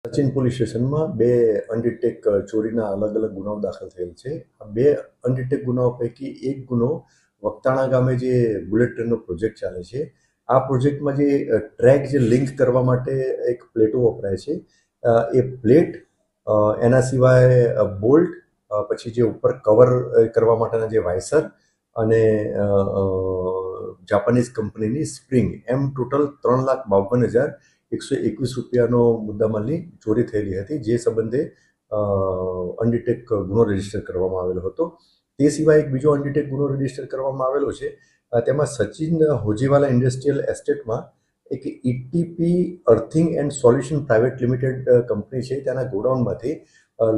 Sachin police સ્ટેશનમાં બે અનડિટેક ચોરીના અલગ અલગ ગુનાઓ દાખલ થયેલ છે. આ બે અનડિટેક ગુનાઓ પૈકી એક ગુનો વક્તાણા ગામે જે બુલેટ ટ્રેનનો પ્રોજેક્ટ ચાલે છે. આ પ્રોજેક્ટમાં જે ટ્રેક જે લિંક કરવા માટે એક પ્લેટો વપરાય છે. એ પ્લેટ, એના સિવાય બોલ્ટ, પછી જે ઉપર કવર કરવા માટેના જે વાયસર અને જાપાનીઝ કંપનીની સ્પ્રિંગ, એમ ટોટલ 3,52,121 રૂપિયાનો મુદ્દામાલની ચોરી થયેલી હતી, જે સંબંધે અનડિટેક ગુનો રજીસ્ટર કરવામાં આવેલો હતો. તે સિવાય એક બીજો અનડિટેક ગુનો રજીસ્ટર કરવામાં આવેલો છે. તેમાં સચિન હોજીવાલા ઇન્ડસ્ટ્રીયલ એસ્ટેટમાં એક ETP earthing and solution private limited company છે, તેના ગોડાઉનમાંથી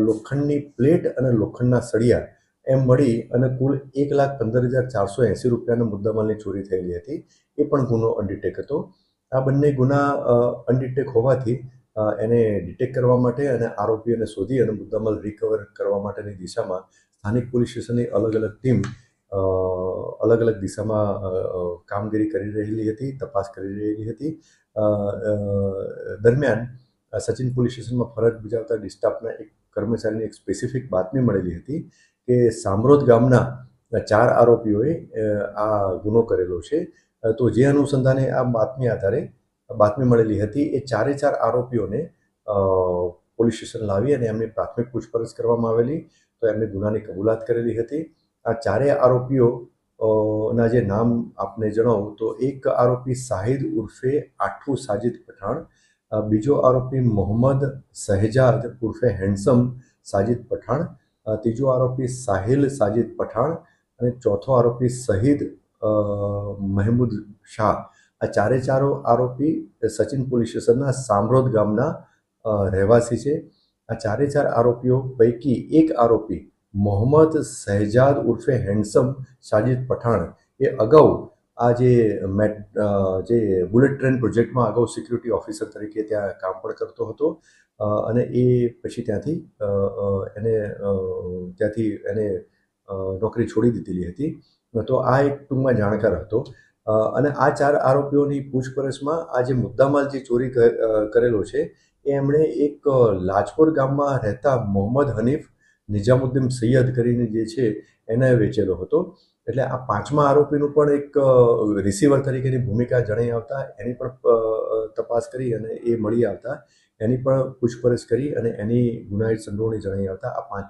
લોખંડની પ્લેટ અને લોખંડના સળિયા એમ મળી અને કુલ 1,15,480 રૂપિયાના મુદ્દામાલની ચોરી થયેલી હતી. એ પણ ગુનો અનડિટેક હતો. આ બંને ગુના અનડિટેક હોવાથી એને ડિટેક્ટ કરવા માટે અને આરોપીઓને શોધી અને મુદ્દામાલ રિકવર કરવા માટેની દિશામાં સ્થાનિક પોલીસ સ્ટેશનની અલગ અલગ ટીમ અલગ અલગ દિશામાં કામગીરી કરી રહેલી હતી, તપાસ કરી રહેલી હતી. દરમિયાન સચિન પોલીસ સ્ટેશનમાં ફરજ બજાવતા ડિસ્ટાફના એક કર્મચારીને એક સ્પેસિફિક બાતમી મળેલી હતી કે સામરોદ ગામના 4 આરોપીઓએ આ ગુનો કરેલો છે. તો જે અનુસંધાને આ બાતમી મળેલી હતી, એ 4 આરોપીઓને પોલીસ સ્ટેશન લાવી અને એમની પ્રાથમિક પૂછપરછ કરવામાં આવેલી, તો એમને ગુનાની કબૂલાત કરેલી હતી. આ 4 આરોપીઓ ના જે નામ આપને જણાવું તો એક આરોપી શાહિદ ઉર્ફે આઠુ સાજિદ પઠાણ, બીજો આરોપી મોહમ્મદ શહેજાદ ઉર્ફે હેન્ડસમ સાજિદ પઠાણ, ત્રીજો આરોપી સાહિલ સાજિદ પઠાણ અને ચોથો આરોપી શહીદ મહેમૂદ શાહ. આ 4 આરોપી સચિન પોલીસ સ્ટેશનના સામરોદ ગામના રહેવાસી છે. આ 4 આરોપીઓ પૈકી એક આરોપી મોહમ્મદ શહેજાદ ઉર્ફે હેન્ડસમ સાજિદ પઠાણ એ અગાઉ આ જે બુલેટ ટ્રેન પ્રોજેક્ટમાં અગાઉ સિક્યુરિટી ઓફિસર તરીકે ત્યાં કામ પણ કરતો હતો અને એ પછી ત્યાંથી એને નોકરી છોડી દીધેલી હતી. તો આ એક ટૂંકમાં જાણકાર હતો. અને આ 4 આરોપીઓની પૂછપરછમાં આ જે મુદ્દામાલ જે ચોરી કરેલો છે એ એમણે એક લાજપોર ગામમાં રહેતા મોહમ્મદ હનીફ નિઝામુદ્દીન સૈયદ કરીને જે છે એને વેચેલો હતો. એટલે આ 5મા આરોપીનું પણ એક રિસીવર તરીકેની ભૂમિકા જણાઈ આવતા એની પણ તપાસ કરી અને એ મળી આવતા એની પણ પૂછપરછ કરી અને એની ગુનાહિત સંડોવણી જણાઈ આવતા આ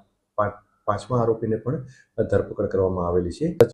5મા આરોપીને પણ ધરપકડ કરવામાં આવેલી છે.